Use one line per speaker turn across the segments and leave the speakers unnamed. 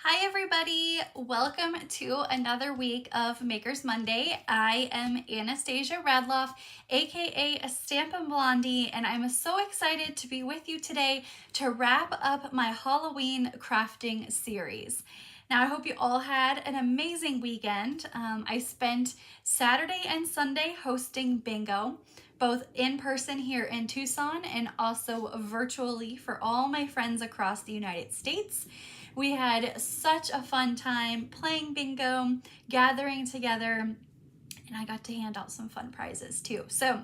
Hi everybody, welcome to another week of Makers Monday. I am Anastasia Radloff, aka Stampin' Blondie, and I'm so excited to be with you today to wrap up my Halloween crafting series. Now, I hope you all had an amazing weekend. I spent Saturday and Sunday hosting bingo, both in person here in Tucson and also virtually for all my friends across the United States. We had such a fun time playing bingo, gathering together, and I got to hand out some fun prizes too. So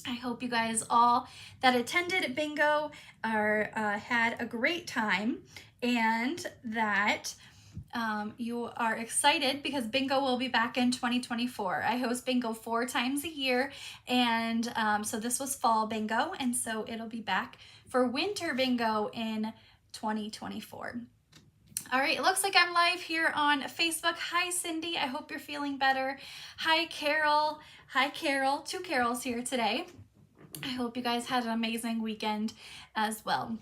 I hope you guys all that attended bingo had a great time and that you are excited because bingo will be back in 2024. I host bingo 4 times a year, and so this was fall bingo, and so it'll be back for winter bingo in 2024. All right, it looks like I'm live here on Facebook. Hi, Cindy. I hope you're feeling better. Hi, Carol. Hi, Carol. 2 Carols here today. I hope you guys had an amazing weekend as well.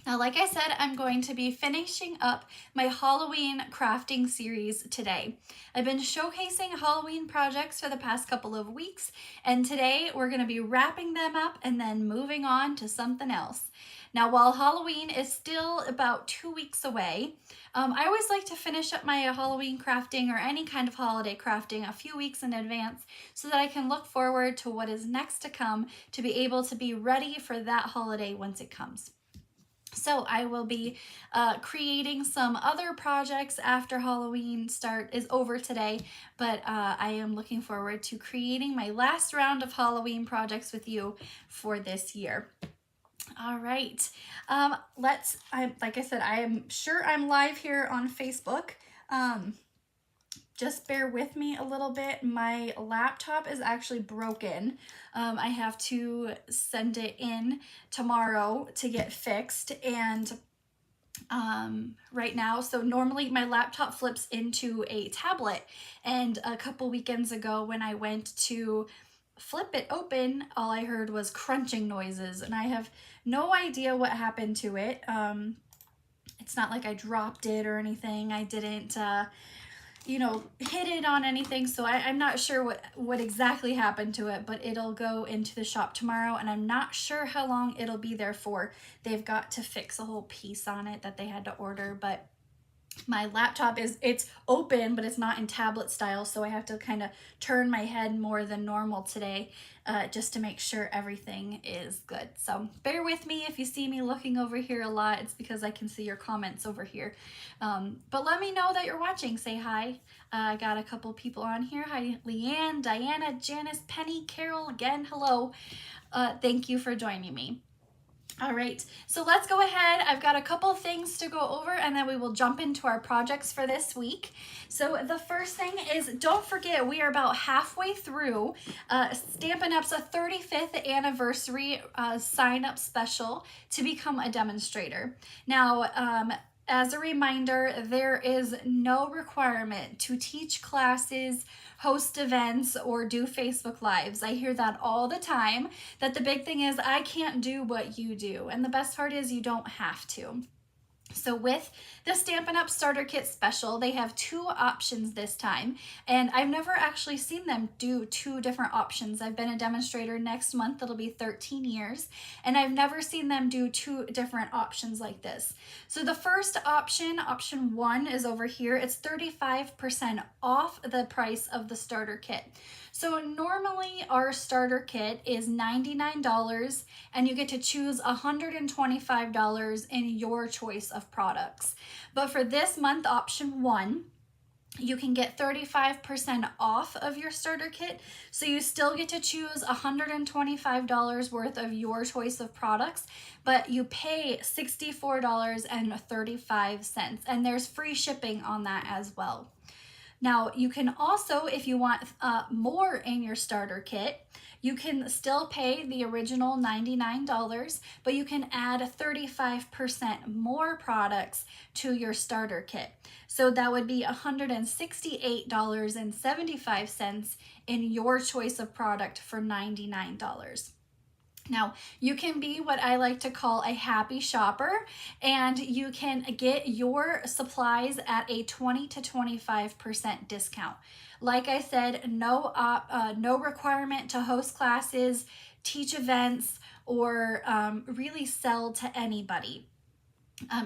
Now, like I said, I'm going to be finishing up my Halloween crafting series today. I've been showcasing Halloween projects for the past couple of weeks, and today we're going to be wrapping them up and then moving on to something else. Now, while Halloween is still about 2 weeks away, I always like to finish up my Halloween crafting or any kind of holiday crafting a few weeks in advance so that I can look forward to what is next to come to be able to be ready for that holiday once it comes. So I will be creating some other projects after Halloween is over today, but I am looking forward to creating my last round of Halloween projects with you for this year. All right, like I said, I am sure I'm live here on Facebook. Just bear with me a little bit. My laptop is actually broken. I have to send it in tomorrow to get fixed, and right now, so normally my laptop flips into a tablet, and a couple weekends ago when I went to flip it open, all I heard was crunching noises, and I have no idea what happened to it. It's not like I dropped it or anything. I didn't hit it on anything, so I'm not sure what exactly happened to it, but it'll go into the shop tomorrow, and I'm not sure how long it'll be there for. They've got to fix a whole piece on it that they had to order, but my laptop it's open, but it's not in tablet style, so I have to kind of turn my head more than normal today just to make sure everything is good. So bear with me if you see me looking over here a lot. It's because I can see your comments over here. But let me know that you're watching. Say hi. I got a couple people on here. Hi, Leanne, Diana, Janice, Penny, Carol, again, hello. Thank you for joining me. All right, so let's go ahead. I've got a couple things to go over, and then we will jump into our projects for this week. So the first thing is, don't forget, we are about halfway through Stampin' Up's 35th anniversary sign-up special to become a demonstrator. Now, as a reminder, there is no requirement to teach classes, host events, or do Facebook Lives. I hear that all the time, that the big thing is I can't do what you do. And the best part is you don't have to. So with the Stampin' Up! Starter Kit Special, they have 2 options this time, and I've never actually seen them do 2 different options. I've been a demonstrator. Next month it'll be 13 years, and I've never seen them do 2 different options like this. So the first option, option 1, is over here. It's 35% off the price of the starter kit. So normally our starter kit is $99, and you get to choose $125 in your choice of products. But for this month, option 1, you can get 35% off of your starter kit, so you still get to choose $125 worth of your choice of products, but you pay $64.35, and there's free shipping on that as well. Now, you can also, if you want more in your starter kit, you can still pay the original $99, but you can add 35% more products to your starter kit. So that would be $168.75 in your choice of product for $99. Now, you can be what I like to call a happy shopper, and you can get your supplies at a 20 to 25% discount. Like I said, no requirement to host classes, teach events, or really sell to anybody.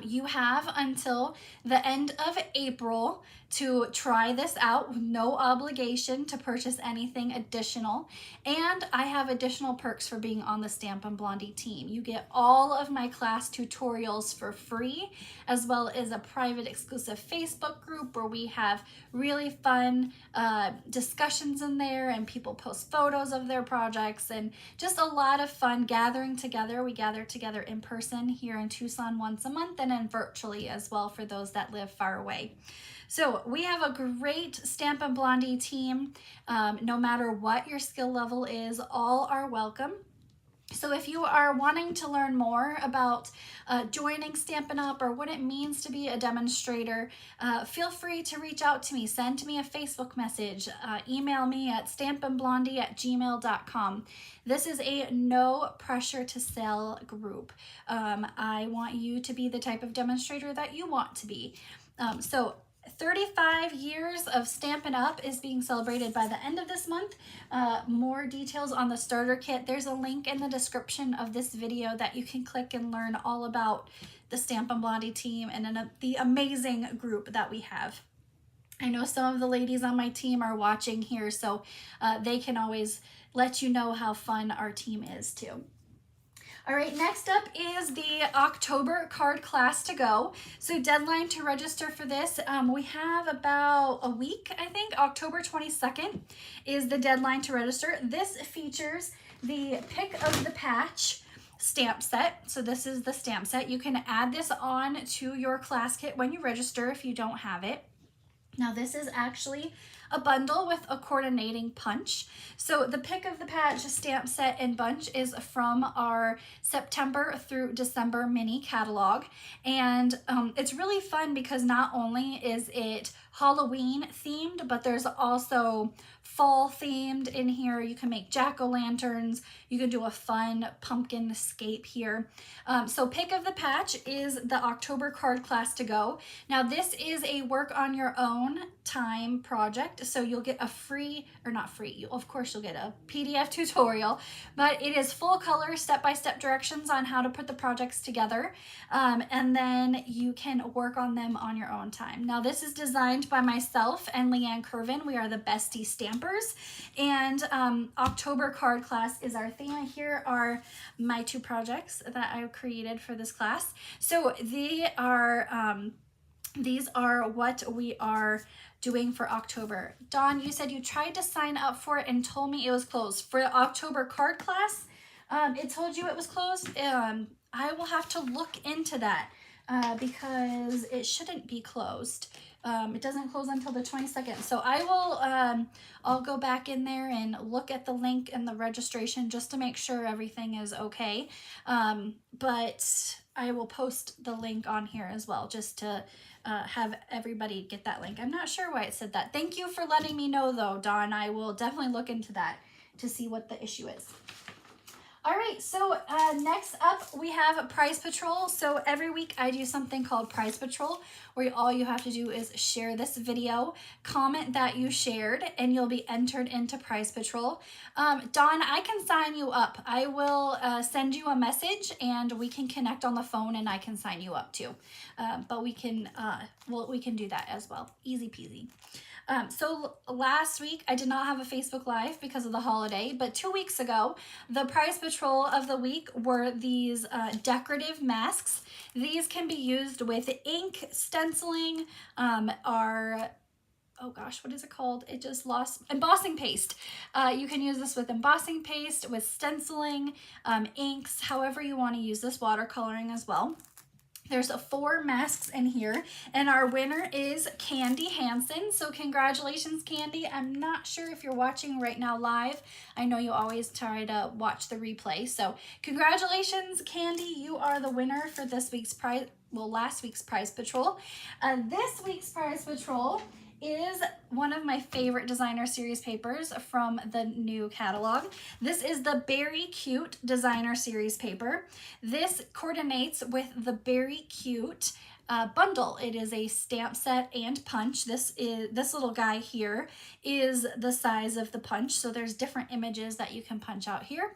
You have until the end of April to try this out with no obligation to purchase anything additional. And I have additional perks for being on the Stampin' Blondie team. You get all of my class tutorials for free, as well as a private exclusive Facebook group where we have really fun discussions in there, and people post photos of their projects, and just a lot of fun gathering together. We gather together in person here in Tucson once a month, and then virtually as well for those that live far away. So we have a great Stampin' Blondie team. No matter what your skill level is, all are welcome. So if you are wanting to learn more about joining Stampin' Up! Or what it means to be a demonstrator, feel free to reach out to me. Send me a Facebook message. Email me at stampinblondie@gmail.com. This is a no pressure to sell group. I want you to be the type of demonstrator that you want to be. So 35 years of Stampin' Up! Is being celebrated by the end of this month. More details on the starter kit. There's a link in the description of this video that you can click and learn all about the Stampin' Blondie team and the amazing group that we have. I know some of the ladies on my team are watching here, so they can always let you know how fun our team is too. All right, next up is the October card class to go. So deadline to register for this, we have about a week, I think. October 22nd is the deadline to register. This features the Pick of the Patch stamp set. So this is the stamp set. You can add this on to your class kit when you register if you don't have it. Now this is actually a bundle with a coordinating punch. So the Pick of the Patch stamp set and bunch is from our September through December mini catalog. And it's really fun because not only is it Halloween themed, but there's also fall themed in here. You can make jack-o'-lanterns. You can do a fun pumpkin escape here. So Pick of the Patch is the October card class to go. Now this is a work on your own time project. So you'll get a free, or not free, of course you'll get a PDF tutorial, but it is full color step-by-step directions on how to put the projects together. And then you can work on them on your own time. Now this is designed by myself and Leanne Curvin. We are the bestie stampers, and October card class is our theme. Here are my two projects that I created for this class. So these are what we are doing for October. Dawn, you said you tried to sign up for it and told me it was closed. For the October card class, it told you it was closed. I will have to look into that because it shouldn't be closed. It doesn't close until the 22nd. So I will, I'll go back in there and look at the link and the registration just to make sure everything is okay. But I will post the link on here as well, just to have everybody get that link. I'm not sure why it said that. Thank you for letting me know though, Dawn. I will definitely look into that to see what the issue is. All right, so next up we have Prize Patrol. So every week I do something called Prize Patrol, where all you have to do is share this video, comment that you shared, and you'll be entered into Prize Patrol. Dawn, I can sign you up. I will send you a message and we can connect on the phone and I can sign you up too. But we can do that as well. Easy peasy. So last week I did not have a Facebook Live because of the holiday, but 2 weeks ago, the Prize Patrol of the week were these decorative masks. These can be used with ink, stenciling, oh gosh, what is it called? It just lost, embossing paste. You can use this with embossing paste, with stenciling, inks, however you want to use this, watercoloring as well. There's 4 masks in here, and our winner is Candy Hansen. So congratulations, Candy. I'm not sure if you're watching right now live. I know you always try to watch the replay. So congratulations, Candy. You are the winner for this week's prize, well, last week's Prize Patrol. This week's Prize Patrol is one of my favorite designer series papers from the new catalog. This is the Berry Cute designer series paper. This coordinates with the Berry Cute bundle. It is a stamp set and punch. This little guy here is the size of the punch, so there's different images that you can punch out here.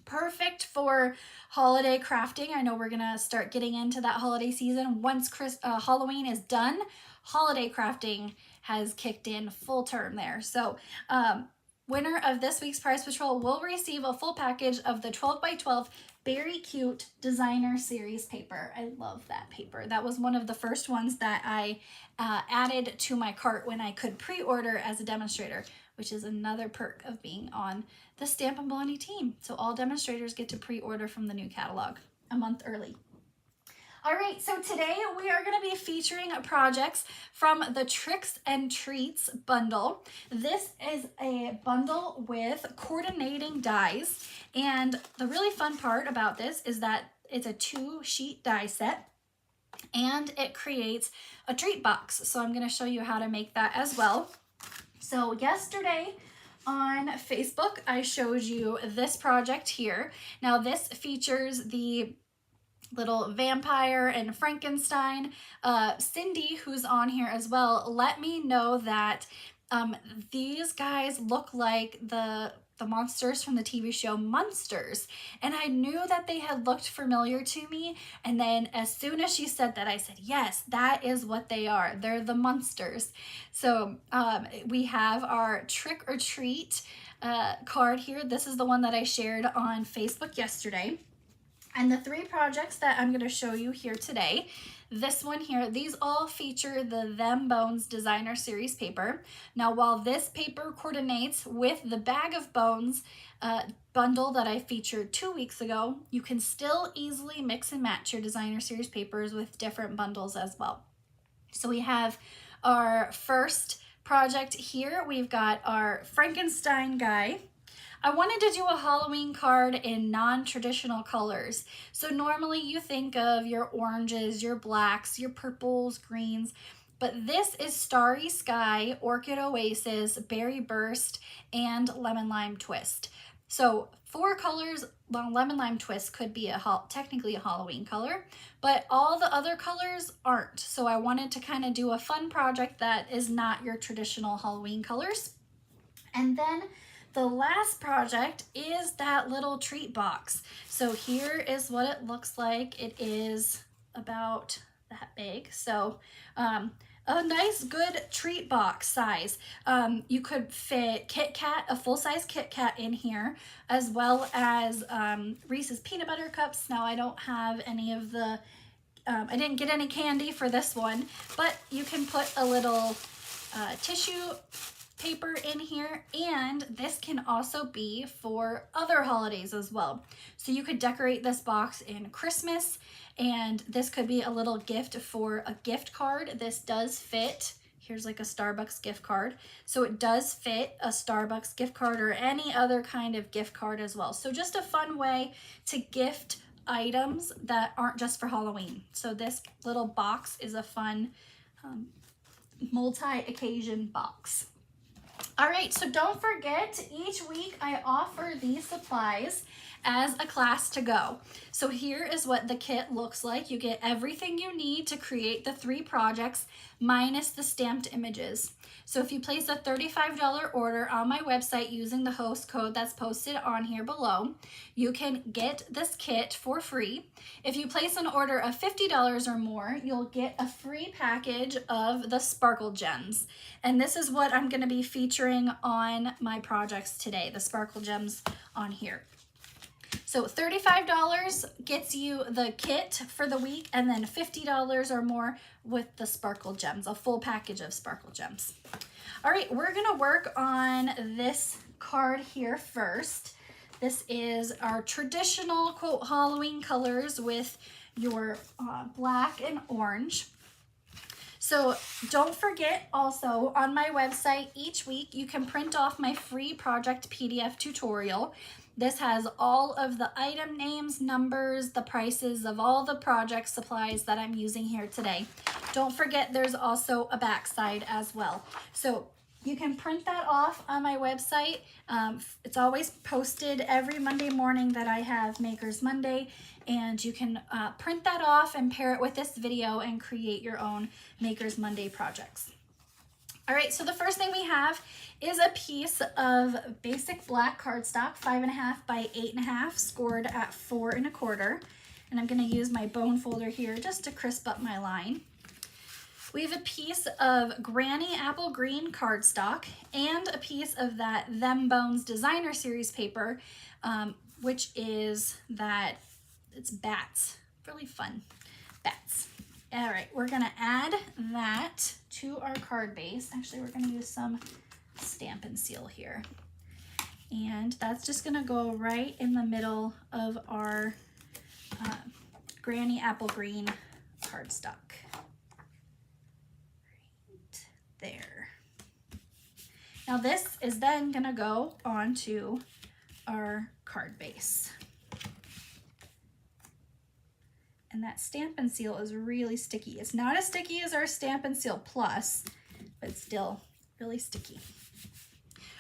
Perfect for holiday crafting. I know we're gonna start getting into that holiday season. Once Halloween is done, holiday crafting has kicked in full term there. So winner of this week's Prize Patrol will receive a full package of the 12 by 12 Berry Cute designer series paper. I love that paper. That was one of the first ones that I added to my cart when I could pre-order as a demonstrator, which is another perk of being on the Stampin' Bologna team. So all demonstrators get to pre-order from the new catalog a month early. All right, so today we are going to be featuring projects from the Tricks and Treats bundle. This is a bundle with coordinating dies, and the really fun part about this is that it's a 2-sheet die set, and it creates a treat box. So I'm going to show you how to make that as well. So yesterday on Facebook, I showed you this project here. Now this features the little vampire and Frankenstein. Cindy, who's on here as well, let me know that these guys look like the monsters from the TV show Munsters, and I knew that they had looked familiar to me, and then as soon as she said that, I said, yes, that is what they are. They're the Munsters. So we have our Trick or Treat card here. This is the one that I shared on Facebook yesterday. And the 3 projects that I'm going to show you here today, this one here, these all feature the Them Bones designer series paper. Now, while this paper coordinates with the Bag of Bones bundle that I featured 2 weeks ago, you can still easily mix and match your designer series papers with different bundles as well. So we have our first project here. We've got our Frankenstein guy. I wanted to do a Halloween card in non-traditional colors. So normally you think of your oranges, your blacks, your purples, greens, but this is Starry Sky, Orchid Oasis, Berry Burst, and Lemon Lime Twist. So 4 colors. Well, Lemon Lime Twist could be technically a Halloween color, but all the other colors aren't. So I wanted to kind of do a fun project that is not your traditional Halloween colors. And then the last project is that little treat box. So here is what it looks like. It is about that big. So a nice good treat box size. You could fit Kit Kat, a full-size Kit Kat in here, as well as Reese's peanut butter cups. Now I don't have any of the, I didn't get any candy for this one, but you can put a little tissue paper in here, and this can also be for other holidays as well. So you could decorate this box in Christmas, and this could be a little gift for a gift card. This does fit. Here's like a Starbucks gift card. So it does fit a Starbucks gift card or any other kind of gift card as well. So just a fun way to gift items that aren't just for Halloween. So this little box is a fun multi-occasion box. All right, so don't forget, each week I offer these supplies as a class to go. So here is what the kit looks like. You get everything you need to create the 3 projects minus the stamped images. So if you place a $35 order on my website using the host code that's posted on here below, you can get this kit for free. If you place an order of $50 or more, you'll get a free package of the Sparkle Gems. And this is what I'm going to be featuring on my projects today, the Sparkle Gems on here. So $35 gets you the kit for the week, and then $50 or more with the Sparkle Gems, a full package of Sparkle Gems. All right, we're gonna work on this card here first. This is our traditional, quote, Halloween colors with your black and orange. So don't forget also, on my website each week you can print off my free project PDF tutorial. This has all of the item names, numbers, the prices of all the project supplies that I'm using here today. Don't forget there's also a backside as well. So you can print that off on my website. It's always posted every Monday morning that I have Makers Monday, and you can print that off and pair it with this video and create your own Makers Monday projects. All right, so the first thing we have is a piece of basic black cardstock, 5.5 by 8.5, scored at 4 1/4. And I'm gonna use my bone folder here just to crisp up my line. We have a piece of Granny Apple Green cardstock and a piece of that Them Bones Designer Series paper, which is that, it's bats, really fun, bats. All right, we're gonna add that to our card base. Actually, we're gonna use some Stampin' Seal here. And that's just gonna go right in the middle of our Granny Apple Green cardstock. Right there. Now this is then gonna go onto our card base. And that Stampin' Seal is really sticky. It's not as sticky as our Stampin' Seal Plus, but still really sticky.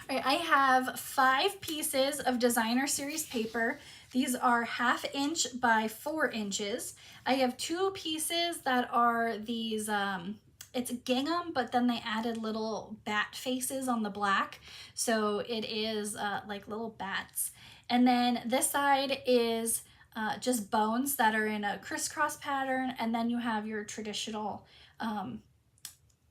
All right, I have 5 pieces of Designer Series paper. These are 1/2 inch by 4 inches. I have 2 pieces that are these, it's gingham, but then they added little bat faces on the black. So it is like little bats. And then this side is just bones that are in a crisscross pattern, and then you have your traditional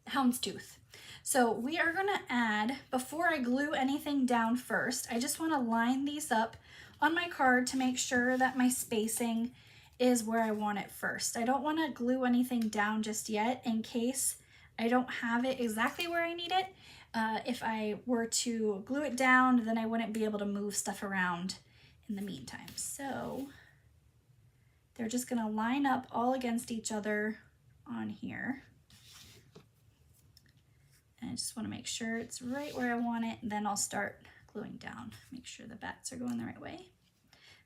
houndstooth. So we are gonna add, before I glue anything down first, I just wanna line these up on my card to make sure that my spacing is where I want it first. I don't wanna glue anything down just yet in case I don't have it exactly where I need it. If I were to glue it down, then I wouldn't be able to move stuff around in the meantime. So they're just gonna line up all against each other on here. And I just wanna make sure it's right where I want it, and then I'll start gluing down. Make sure the bats are going the right way.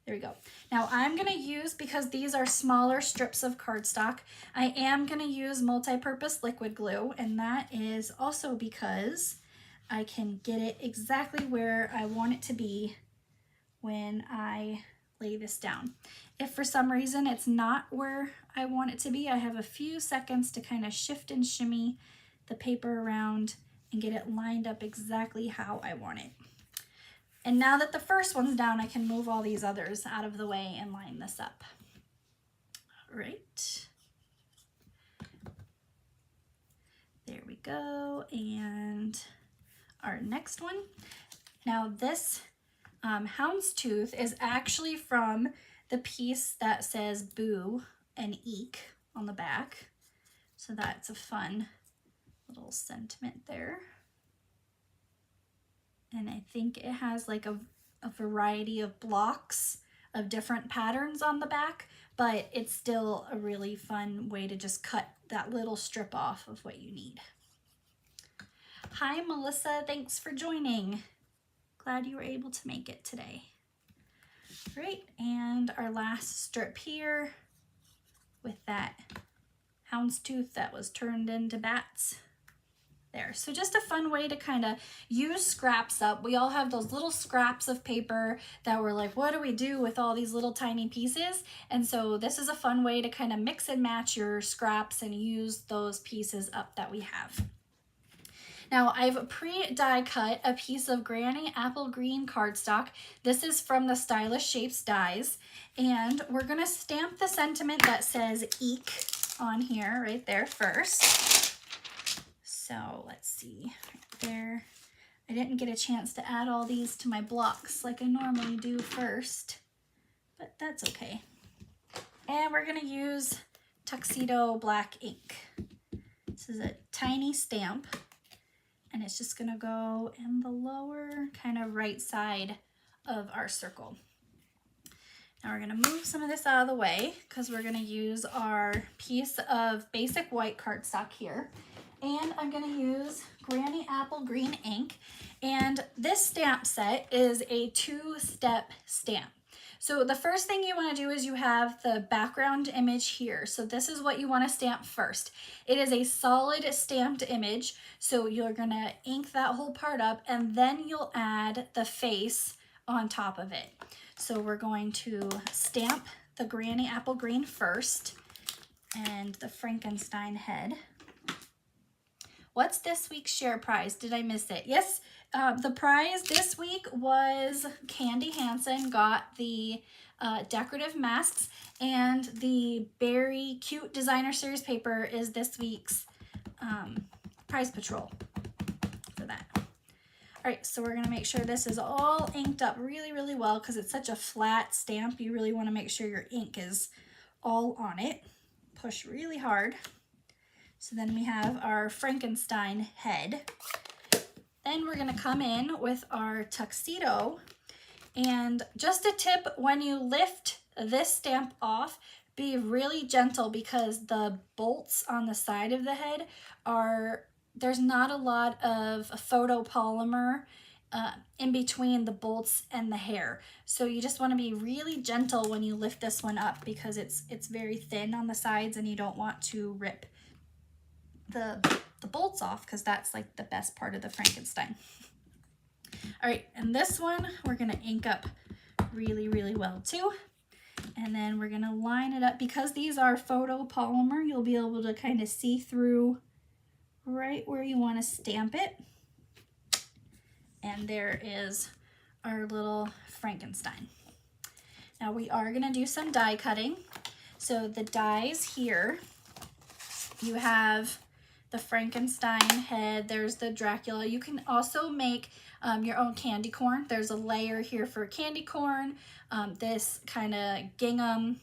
There we go. Now I'm gonna use, because these are smaller strips of cardstock, I am gonna use multi-purpose liquid glue, and that is also because I can get it exactly where I want it to be when I lay this down. If for some reason it's not where I want it to be, I have a few seconds to kind of shift and shimmy the paper around and get it lined up exactly how I want it. And now that the first one's down, I can move all these others out of the way and line this up. All right. There we go. And our next one. Now this houndstooth is actually from the piece that says boo and eek on the back. So that's a fun little sentiment there. And I think it has like a variety of blocks of different patterns on the back, but it's still a really fun way to just cut that little strip off of what you need. Hi, Melissa, thanks for joining. Glad you were able to make it today. Great, and our last strip here with that houndstooth that was turned into bats. There, so just a fun way to kind of use scraps up. We all have those little scraps of paper that we're like, what do we do with all these little tiny pieces? And so this is a fun way to kind of mix and match your scraps and use those pieces up that we have. Now I've pre-die cut a piece of Granny Apple Green cardstock. This is from the Stylish Shapes dies, and we're gonna stamp the sentiment that says eek on here right there first. So let's see, right there. I didn't get a chance to add all these to my blocks like I normally do first, but that's okay. And we're gonna use Tuxedo Black ink. This is a tiny stamp, and it's just gonna go in the lower kind of right side of our circle. Now we're gonna move some of this out of the way because we're gonna use our piece of basic white cardstock here. and I'm gonna use Granny Apple Green ink. And this stamp set is a 2-step stamp. So the first thing you want to do is you have the background image here. So this is what you want to stamp first. It is a solid stamped image. So you're going to ink that whole part up and then you'll add the face on top of it. So we're going to stamp the Granny Apple Green first and the Frankenstein head. What's this week's share prize? Did I miss it? Yes, the prize this week was Candy Hansen got the decorative masks, and the Berry Cute Designer Series paper is this week's prize patrol for that. All right, so we're gonna make sure this is all inked up really, really well because it's such a flat stamp. You really wanna make sure your ink is all on it. Push really hard. So then we have our Frankenstein head. Then we're gonna come in with our tuxedo. And just a tip, when you lift this stamp off, be really gentle because the bolts on the side of the head there's not a lot of photopolymer in between the bolts and the hair. So you just wanna be really gentle when you lift this one up because it's very thin on the sides and you don't want to rip the bolts off because that's like the best part of the Frankenstein. All right, and this one we're gonna ink up really, really well too. And then we're gonna line it up. Because these are photopolymer, you'll be able to kind of see through right where you wanna stamp it. And there is our little Frankenstein. Now we are gonna do some die cutting. So the dies here, you have the Frankenstein head, there's the Dracula. You can also make your own candy corn. There's a layer here for candy corn, this kind of gingham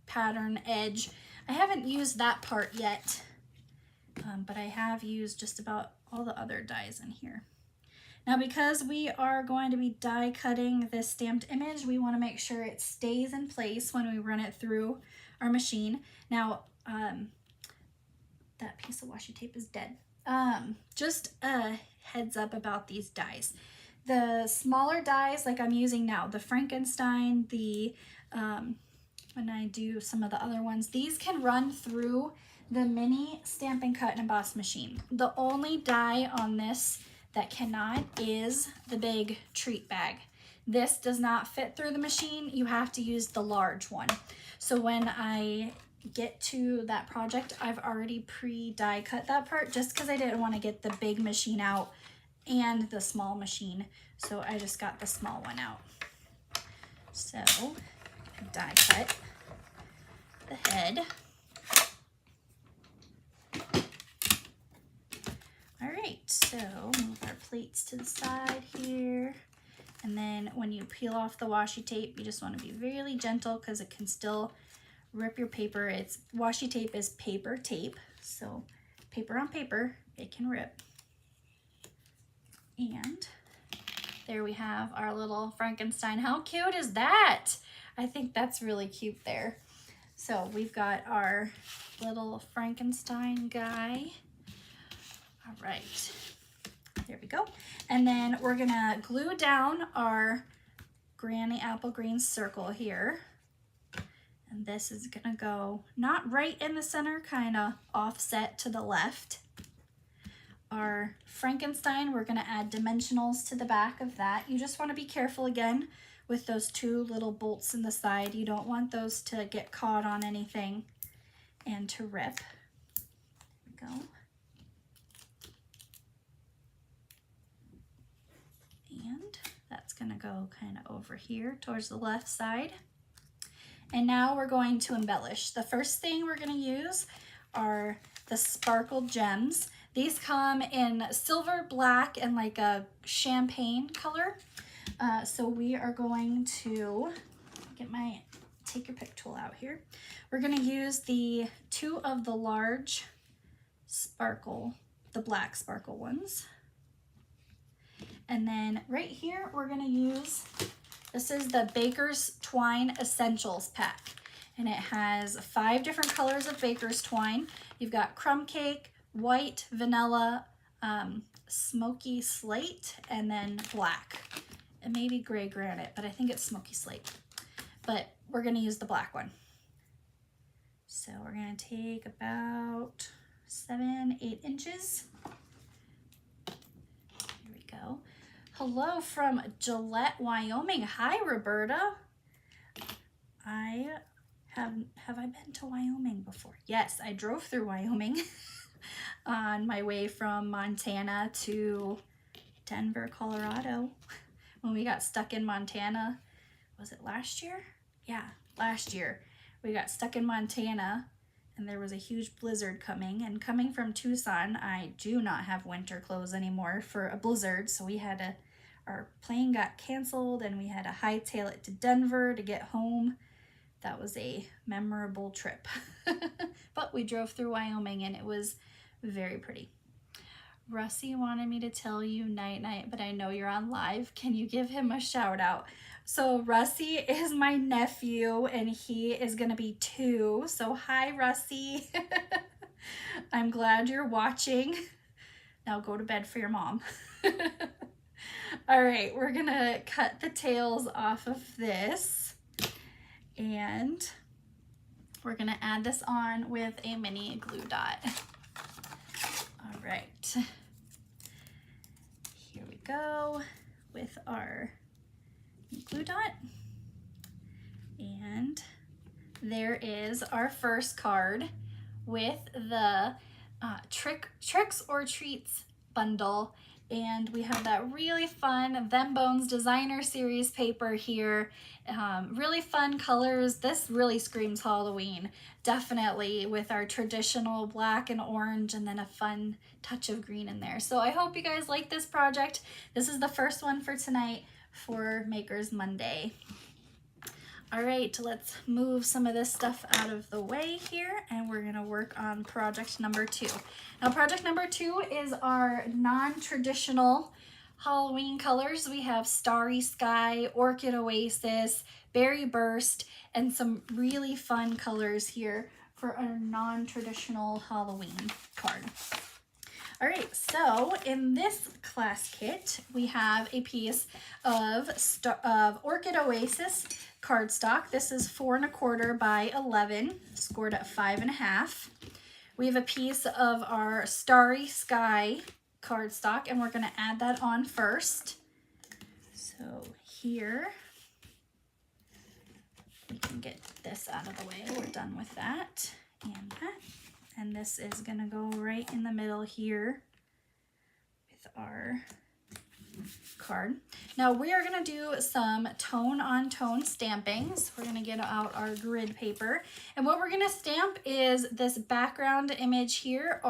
pattern edge. I haven't used that part yet, but I have used just about all the other dies in here. Now because we are going to be die cutting this stamped image, we want to make sure it stays in place when we run it through our machine. Now, that piece of washi tape is dead. Just a heads up about these dies. The smaller dies, like I'm using now, the Frankenstein, when I do some of the other ones, these can run through the mini Stampin' Cut and Emboss machine. The only die on this that cannot is the big treat bag. This does not fit through the machine. You have to use the large one. So when I get to that project, I've already pre-die cut that part just because I didn't want to get the big machine out and the small machine. So I just got the small one out. So die cut the head. All right, so move our plates to the side here. And then when you peel off the washi tape, you just want to be really gentle because it can still rip your paper. Washi tape is paper tape, so paper on paper, it can rip. And there we have our little Frankenstein. How cute is that? I think that's really cute there. So we've got our little Frankenstein guy. All right, there we go. And then we're gonna glue down our Granny Apple Green circle here. And this is gonna go not right in the center, kind of offset to the left. Our Frankenstein, we're gonna add dimensionals to the back of that. You just wanna be careful again with those two little bolts in the side. You don't want those to get caught on anything and to rip. There we go. And that's gonna go kind of over here towards the left side. And now we're going to embellish. The first thing we're gonna use are the sparkle gems. These come in silver, black, and like a champagne color. So we are going to take your pick tool out here. We're gonna use two of the large sparkle, the black sparkle ones. And then right here, we're gonna use, this is the Baker's Twine Essentials pack. and it has 5 different colors of baker's twine. You've got crumb cake, white, vanilla, smoky slate, and then black. And maybe gray granite, but I think it's smoky slate. But we're gonna use the black one. So we're gonna take about 7-8 inches. Here we go. Hello from Gillette, Wyoming. Hi, Roberta. Have I been to Wyoming before? Yes, I drove through Wyoming on my way from Montana to Denver, Colorado. When we got stuck in Montana, was it last year? Yeah, last year. We got stuck in Montana and there was a huge blizzard coming. And coming from Tucson, I do not have winter clothes anymore for a blizzard. So we had our plane got canceled and we had to hightail it to Denver to get home. That was a memorable trip. But we drove through Wyoming and it was very pretty. Russie wanted me to tell you night night, but I know you're on live. Can you give him a shout out? So Russie is my nephew and he is gonna be 2. So hi, Russie. I'm glad you're watching. Now go to bed for your mom. All right, we're gonna cut the tails off of this. And we're gonna add this on with a mini glue dot. All right, here we go with our glue dot. And there is our first card with the Tricks or Treats bundle. And we have that really fun Them Bones Designer Series paper here. Really fun colors. This really screams Halloween, definitely, with our traditional black and orange and then a fun touch of green in there. So I hope you guys like this project. This is the first one for tonight for Makers Monday. All right, let's move some of this stuff out of the way here and we're gonna work on project number 2. Now project number 2 is our non-traditional Halloween colors. We have Starry Sky, Orchid Oasis, Berry Burst, and some really fun colors here for our non-traditional Halloween card. All right, so in this class kit, we have a piece of Orchid Oasis cardstock. This is 4 1/4 by 11, scored at 5.5. We have a piece of our Starry Sky cardstock, and we're gonna add that on first. So here, we can get this out of the way. We're done with that and that. And this is gonna go right in the middle here with our card. Now we are gonna do some tone on tone stampings. We're gonna get out our grid paper. And what we're gonna stamp is this background image here,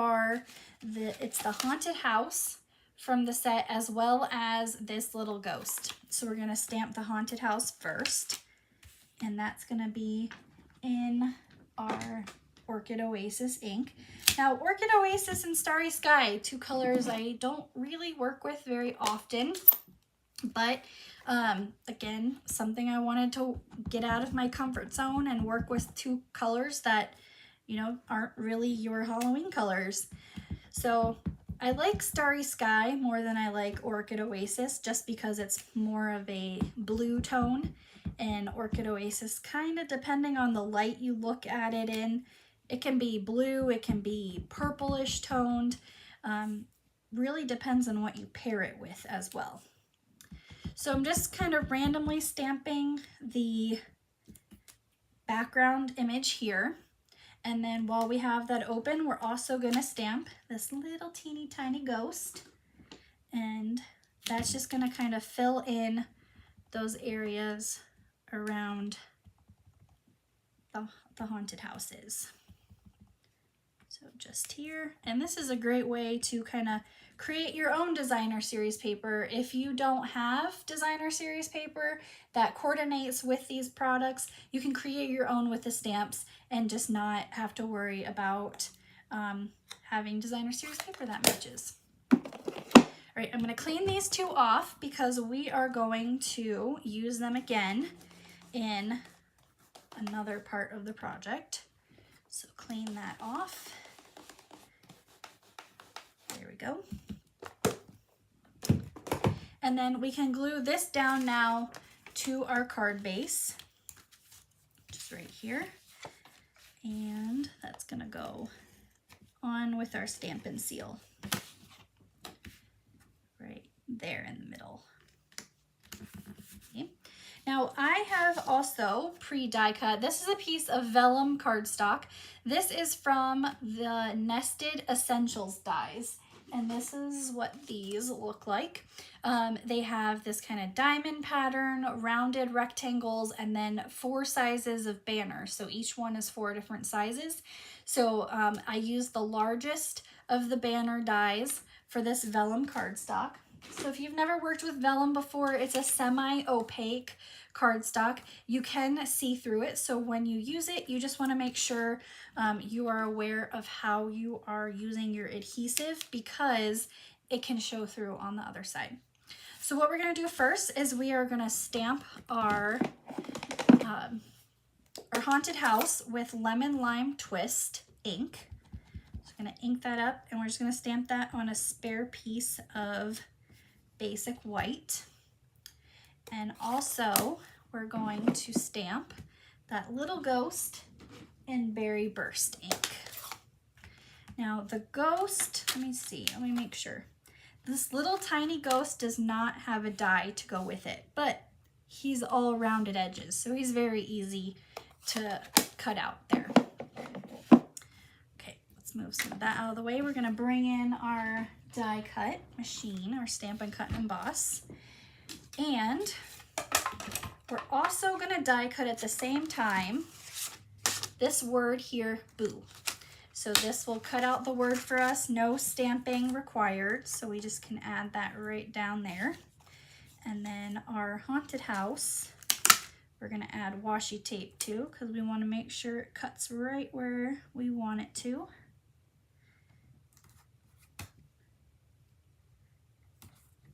it's the haunted house from the set, as well as this little ghost. So we're gonna stamp the haunted house first. And that's gonna be in our Orchid Oasis ink. Now, Orchid Oasis and Starry Sky, 2 colors I don't really work with very often, but again, something I wanted to get out of my comfort zone and work with 2 colors that, you know, aren't really your Halloween colors. So I like Starry Sky more than I like Orchid Oasis, just because it's more of a blue tone, and Orchid Oasis, kind of depending on the light you look at it in, it can be blue, it can be purplish toned, really depends on what you pair it with as well. So I'm just kind of randomly stamping the background image here. And then while we have that open, we're also gonna stamp this little teeny tiny ghost. And that's just gonna kind of fill in those areas around the haunted houses. So just here, and this is a great way to kind of create your own designer series paper. If you don't have designer series paper that coordinates with these products, you can create your own with the stamps and just not have to worry about having designer series paper that matches. All right, I'm gonna clean these 2 off because we are going to use them again in another part of the project. So clean that off. There we go. And then we can glue this down now to our card base, just right here. And that's gonna go on with our Stampin' Seal. Right there in the middle. Okay. Now I have also pre-die cut. This is a piece of vellum cardstock. This is from the Nested Essentials dies. And this is what these look like. They have this kind of diamond pattern, rounded rectangles, and then 4 sizes of banners. So each one is 4 different sizes. So I used the largest of the banner dies for this vellum cardstock. So if you've never worked with vellum before, it's a semi-opaque cardstock. You can see through it, so when you use it, you just want to make sure you are aware of how you are using your adhesive, because it can show through on the other side. So what we're going to do first is we are going to stamp our haunted house with Lemon Lime Twist ink. So I'm going to ink that up, and we're just going to stamp that on a spare piece of basic white. And also we're going to stamp that little ghost in Berry Burst ink. Now the ghost, let me make sure. This little tiny ghost does not have a die to go with it, but he's all rounded edges, so he's very easy to cut out there. Okay, let's move some of that out of the way. We're gonna bring in our die cut machine, our Stampin' Cut and Emboss. And we're also gonna die cut at the same time this word here, boo. So this will cut out the word for us, no stamping required. So we just can add that right down there. And then our haunted house, we're gonna add washi tape to, because we wanna make sure it cuts right where we want it to.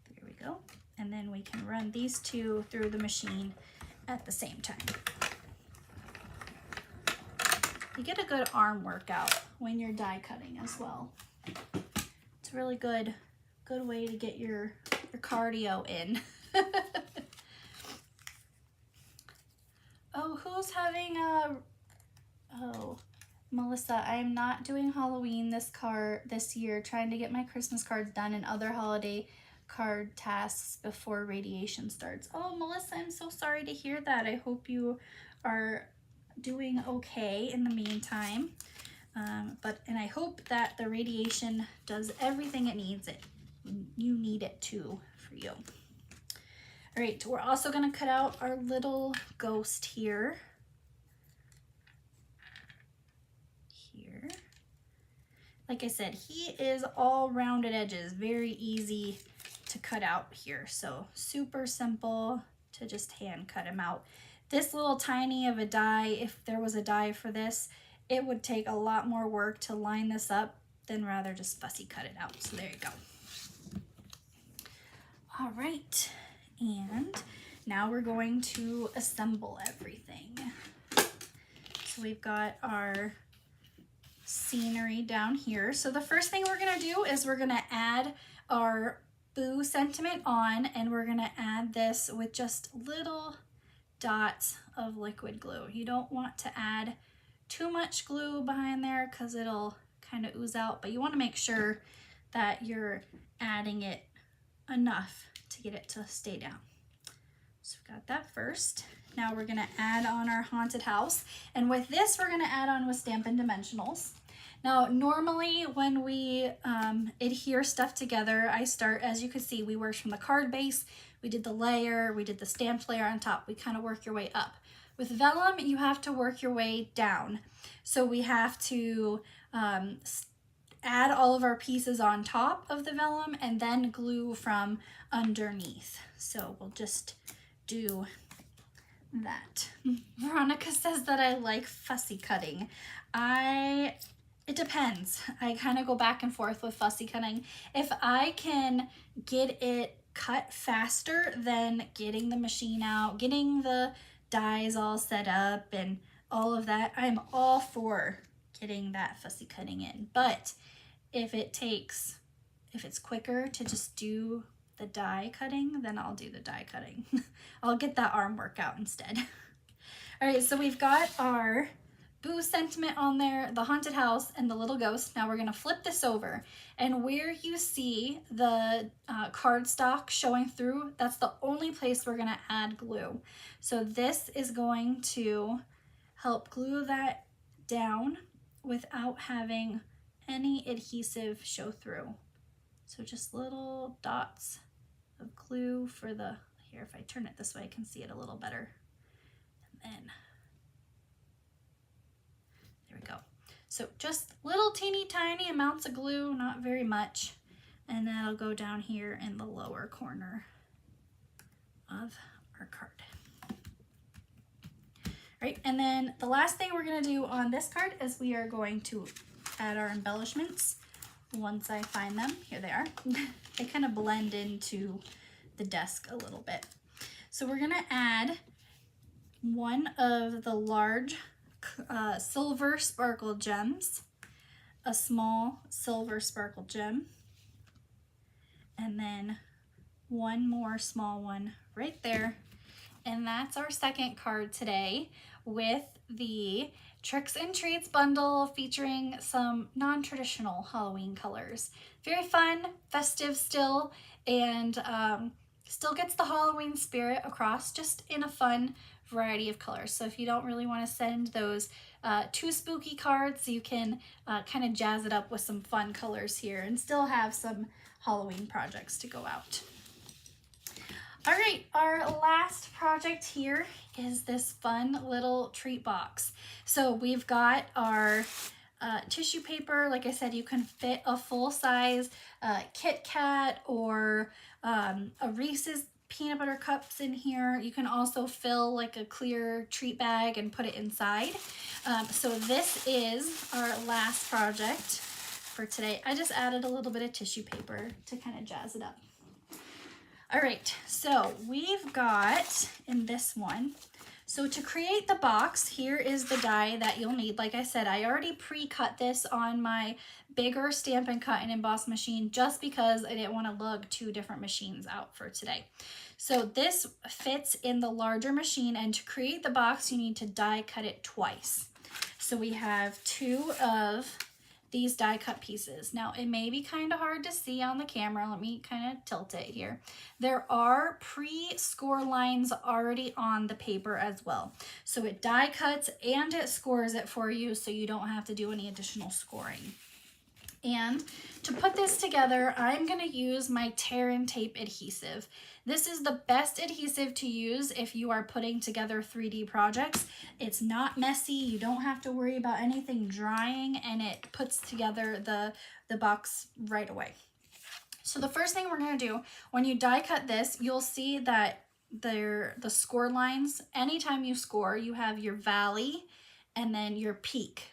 There we go. And then we can run these two through the machine at the same time. You get a good arm workout when you're die cutting as well. It's a really good way to get your cardio in. Oh, who's having a... Oh, Melissa, I am not doing Halloween this year, trying to get my Christmas cards done and other holiday card tasks before radiation starts. Oh, Melissa, I'm so sorry to hear that. I hope you are doing okay in the meantime. And I hope that the radiation does everything it needs you need it to for you. All right, we're also going to cut out our little ghost here. Like I said, he is all rounded edges, very easy to cut out here. So super simple to just hand cut him out. This little tiny of a die, if there was a die for this, it would take a lot more work to line this up than rather just fussy cut it out. So there you go. All right, and now we're going to assemble everything. So we've got our scenery down here. So the first thing we're gonna do is we're gonna add our boo sentiment on, and we're gonna add this with just little dots of liquid glue. You don't want to add too much glue behind there because it'll kind of ooze out, but you want to make sure that you're adding it enough to get it to stay down. So we've got that first. Now we're gonna add on our haunted house, and with this we're gonna add on with Stampin' Dimensionals. Now normally when we adhere stuff together, I start, as you can see, we worked from the card base, we did the layer, we did the stamped layer on top, we kind of work your way up. With vellum, you have to work your way down. So we have to add all of our pieces on top of the vellum and then glue from underneath. So we'll just do that. Veronica says that I like fussy cutting. It depends. I kind of go back and forth with fussy cutting. If I can get it cut faster than getting the machine out, getting the dies all set up and all of that. I'm all for getting that fussy cutting in, but if it's quicker to just do the die cutting, then I'll do the die cutting. I'll get that arm workout instead. All right, so we've got our Boo sentiment on there, the haunted house, and the little ghost. Now we're gonna flip this over, and where you see the cardstock showing through, that's the only place we're gonna add glue. So this is going to help glue that down without having any adhesive show through. So just little dots of glue for the, here, if I turn it this way, I can see it a little better. And then there we go. So just little teeny tiny amounts of glue, not very much. And that'll go down here in the lower corner of our card. All right, and then the last thing we're gonna do on this card is we are going to add our embellishments. Once I find them, here they are. They kind of blend into the desk a little bit. So we're gonna add one of the large silver sparkle gems, a small silver sparkle gem, and then one more small one right there. And that's our second card today with the Tricks and Treats bundle featuring some non-traditional Halloween colors. Very fun, festive still, and still gets the Halloween spirit across, just in a fun variety of colors. So if you don't really want to send those too spooky cards, you can kind of jazz it up with some fun colors here and still have some Halloween projects to go out. All right, our last project here is this fun little treat box. So we've got our tissue paper. Like I said, you can fit a full-size Kit Kat or a Reese's peanut butter cups in here. You can also fill like a clear treat bag and put it inside. So this is our last project for today. I just added a little bit of tissue paper to kind of jazz it up. All right, so we've got in this one, so to create the box, here is the die that you'll need. Like I said, I already pre-cut this on my bigger Stampin' Cut and Emboss machine just because I didn't want to lug two different machines out for today. So this fits in the larger machine, and to create the box, you need to die cut it twice. So we have two of these die cut pieces. Now it may be kind of hard to see on the camera. Let me kind of tilt it here. There are pre-score lines already on the paper as well. So it die cuts and it scores it for you, so you don't have to do any additional scoring. And to put this together, I'm gonna use my Tear and Tape adhesive. This is the best adhesive to use if you are putting together 3D projects. It's not messy, you don't have to worry about anything drying, and it puts together the box right away. So the first thing we're gonna do, when you die cut this, you'll see that the score lines, anytime you score, you have your valley and then your peak.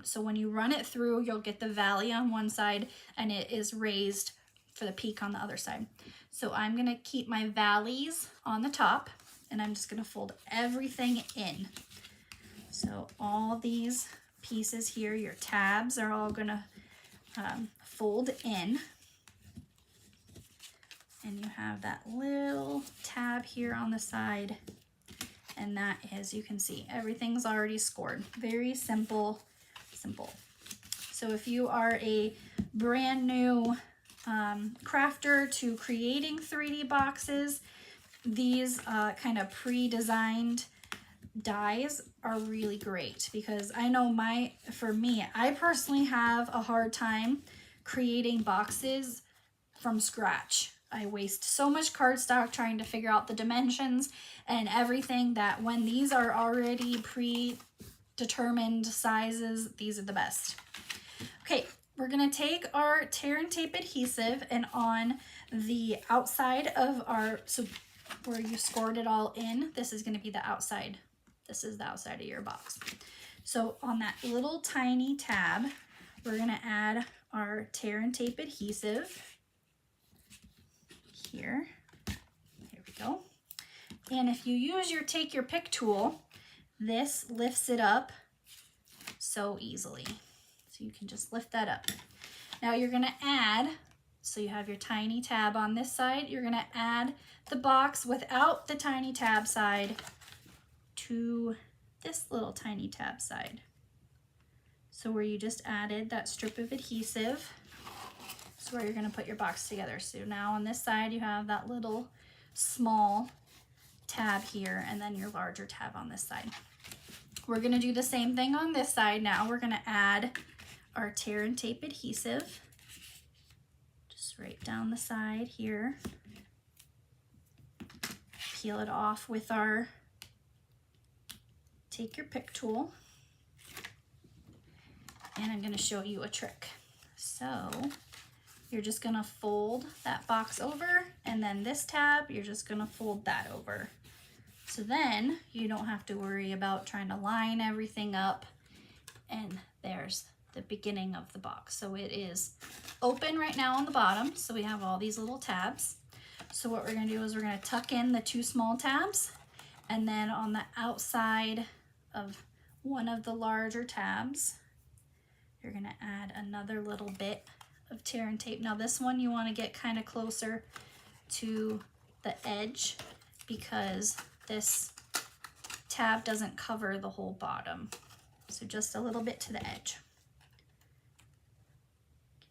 So when you run it through, you'll get the valley on one side and it is raised for the peak on the other side. So I'm gonna keep my valleys on the top, and I'm just gonna fold everything in. So all these pieces here, your tabs are all gonna fold in. And you have that little tab here on the side. And that is, you can see, everything's already scored. Very simple. So if you are a brand new crafter to creating 3D boxes, these kind of pre-designed dies are really great, because I know for me, I personally have a hard time creating boxes from scratch. I waste so much cardstock trying to figure out the dimensions and everything, that when these are already predetermined sizes, these are the best. Okay, we're gonna take our Tear and Tape adhesive, and on the outside of so where you scored it all in, this is gonna be the outside. This is the outside of your box. So on that little tiny tab, we're gonna add our Tear and Tape adhesive here. Here we go. And if you use your Take Your Pick tool, this lifts it up so easily. So you can just lift that up. Now you're gonna add, so you have your tiny tab on this side, you're gonna add the box without the tiny tab side to this little tiny tab side. So where you just added that strip of adhesive, is where you're gonna put your box together. So now on this side, you have that little small tab here and then your larger tab on this side. We're gonna do the same thing on this side. Now we're gonna add our tear and tape adhesive, just right down the side here. Peel it off with our take your pick tool. And I'm gonna show you a trick. So you're just gonna fold that box over, and then this tab, you're just gonna fold that over. So then you don't have to worry about trying to line everything up. And there's the beginning of the box. So it is open right now on the bottom. So we have all these little tabs. So what we're gonna do is we're gonna tuck in the 2 small tabs, and then on the outside of one of the larger tabs, you're gonna add another little bit of tear and tape. Now this one you wanna get kind of closer to the edge because this tab doesn't cover the whole bottom. So just a little bit to the edge.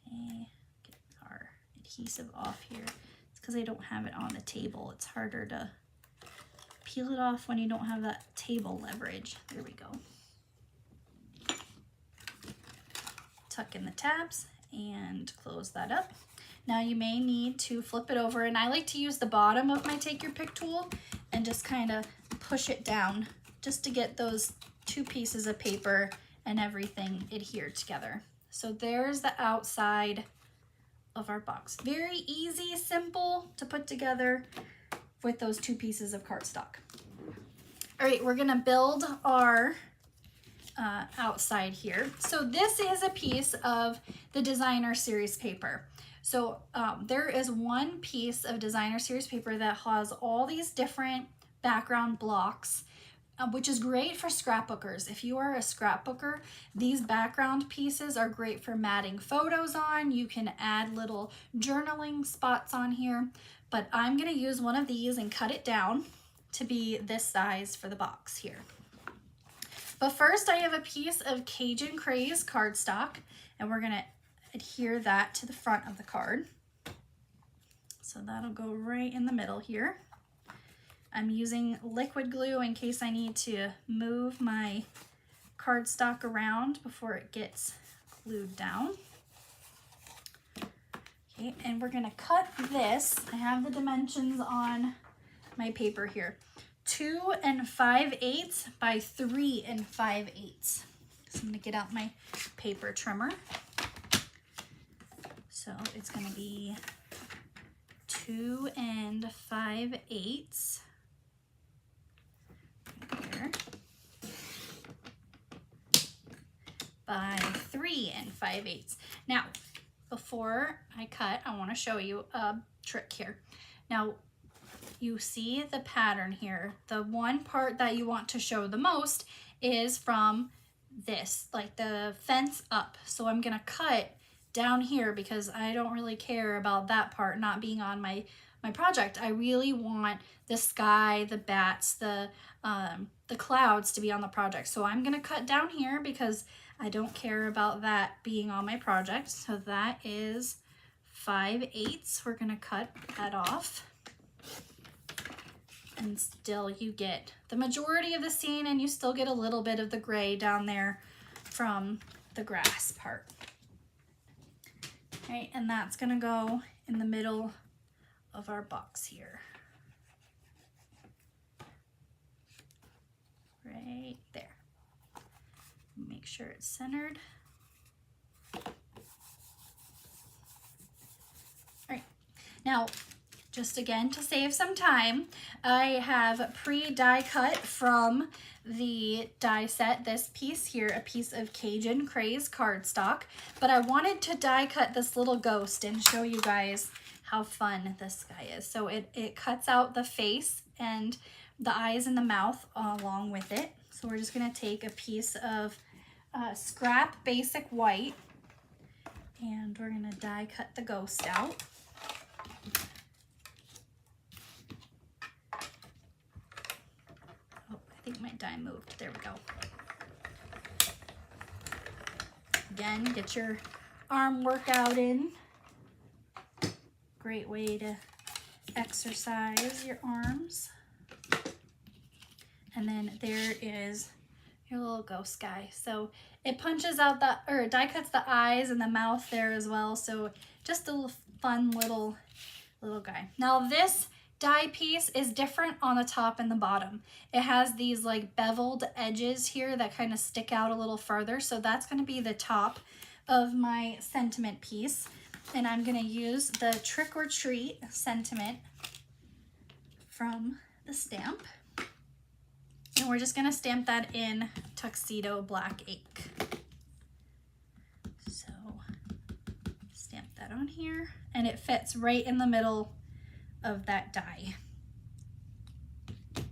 Okay, get our adhesive off here. It's because I don't have it on the table. It's harder to peel it off when you don't have that table leverage. There we go. Tuck in the tabs and close that up. Now you may need to flip it over, and I like to use the bottom of my take your pick tool and just kind of push it down just to get those 2 pieces of paper and everything adhered together. So there's the outside of our box. Very easy, simple to put together with those 2 pieces of cardstock. All right, we're gonna build our outside here. So this is a piece of the Designer Series paper. So there is one piece of Designer Series paper that has all these different background blocks, which is great for scrapbookers. If you are a scrapbooker, these background pieces are great for matting photos on. You can add little journaling spots on here, but I'm gonna use one of these and cut it down to be this size for the box here. But first I have a piece of Cajun Craze cardstock, and we're gonna adhere that to the front of the card. So that'll go right in the middle here. I'm using liquid glue in case I need to move my cardstock around before it gets glued down. Okay, and we're gonna cut this. I have the dimensions on my paper here. 2 5/8 by 3 5/8. So I'm gonna get out my paper trimmer. So it's gonna be 2 5/8 here by 3 5/8. Now, before I cut, I want to show you a trick here. Now, you see the pattern here. The one part that you want to show the most is from this, like the fence up. So I'm gonna cut down here because I don't really care about that part not being on my project. I really want the sky, the bats, the clouds to be on the project. So I'm gonna cut down here because I don't care about that being on my project. So that is 5/8. We're gonna cut that off. And still you get the majority of the scene, and you still get a little bit of the gray down there from the grass part. Right, and that's gonna go in the middle of our box here. Right there. Make sure it's centered. All right, now, just again to save some time, I have pre-die cut from the die set this piece here, a piece of Cajun Craze cardstock, but I wanted to die cut this little ghost and show you guys how fun this guy is. So it cuts out the face and the eyes and the mouth along with it. So we're just gonna take a piece of scrap basic white and we're gonna die cut the ghost out. Oh, I think my die moved. There we go. Again, get your arm workout in. Great way to exercise your arms. And then there is your little ghost guy. So it punches out the, or die cuts the eyes and the mouth there as well. So just a little fun little guy. Now this die piece is different on the top and the bottom. It has these like beveled edges here that kind of stick out a little further. So that's going to be the top of my sentiment piece. And I'm going to use the Trick or Treat sentiment from the stamp. And we're just going to stamp that in Tuxedo Black ink. So stamp that on here and it fits right in the middle of that die,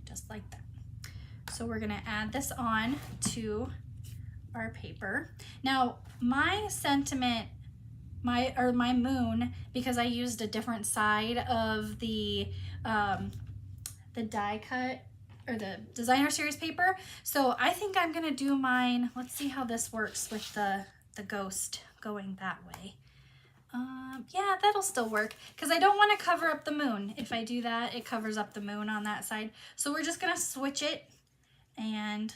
just like that. So we're going to add this on to our paper. Now my sentiment, my moon, because I used a different side of the die cut or the designer series paper. So I think I'm gonna do mine. Let's see how this works with the ghost going that way. Yeah, that'll still work because I don't want to cover up the moon. If I do that, it covers up the moon on that side. So we're just gonna switch it and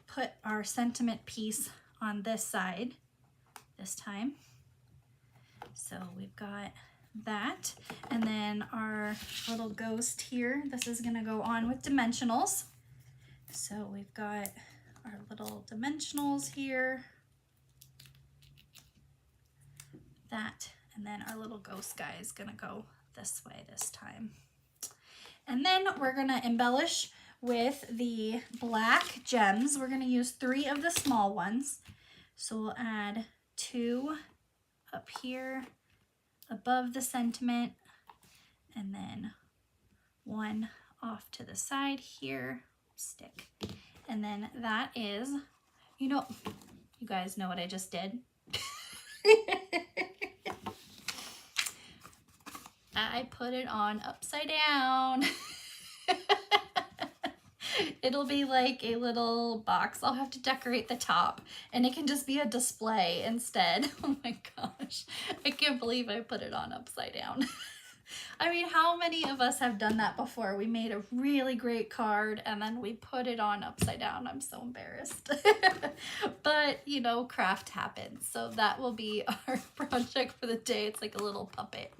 put our sentiment piece on this side this time. So we've got that, and then our little ghost here, this is going to go on with dimensionals. So we've got our little dimensionals here, that, and then our little ghost guy is going to go this way this time. And then we're going to embellish with the black gems. We're going to use 3 of the small ones. So we'll add 2 up here above the sentiment, and then 1 off to the side here, stick. And then that is, you know, you guys know what I just did. I put it on upside down. It'll be like a little box. I'll have to decorate the top and it can just be a display instead. Oh my gosh. I can't believe I put it on upside down. I mean, how many of us have done that before? We made a really great card and then we put it on upside down. I'm so embarrassed. But, you know, craft happens. So that will be our project for the day. It's like a little puppet.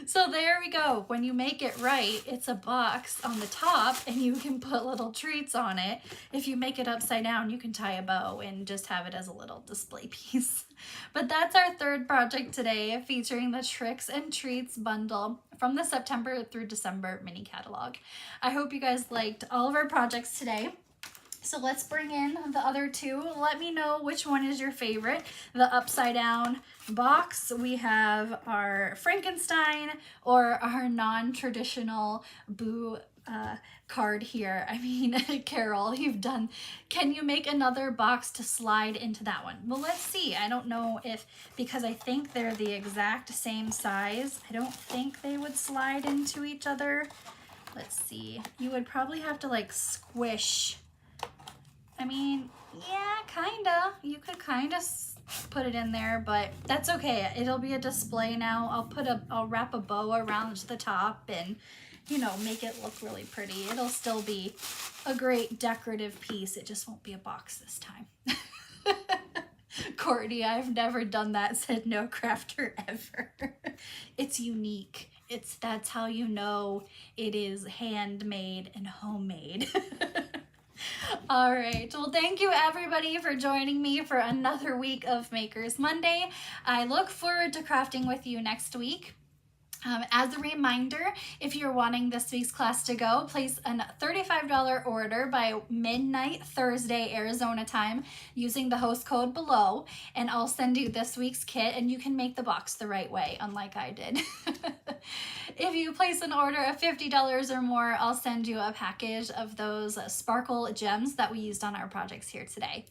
So there we go. When you make it right, it's a box on the top and you can put little treats on it. If you make it upside down, you can tie a bow and just have it as a little display piece. But that's our third project today, featuring the Tricks and Treats bundle from the September through December mini catalog. I hope you guys liked all of our projects today. So let's bring in the other 2. Let me know which one is your favorite. The upside down box, we have our Frankenstein or our non-traditional Boo card here. I mean, Carol, you've done, can you make another box to slide into that one? Well, let's see. I don't know if, because I think they're the exact same size, I don't think they would slide into each other. Let's see. You would probably have to like squish. I mean, yeah, kinda. You could kinda put it in there, but that's okay. It'll be a display now. I'll wrap a bow around the top and, you know, make it look really pretty. It'll still be a great decorative piece. It just won't be a box this time. Courtney, I've never done that, said no crafter ever. It's unique. That's how you know it is handmade and homemade. All right. Well, thank you everybody for joining me for another week of Makers Monday. I look forward to crafting with you next week. As a reminder, if you're wanting this week's class to go, place a $35 order by midnight Thursday, Arizona time, using the host code below, and I'll send you this week's kit, and you can make the box the right way, unlike I did. If you place an order of $50 or more, I'll send you a package of those sparkle gems that we used on our projects here today.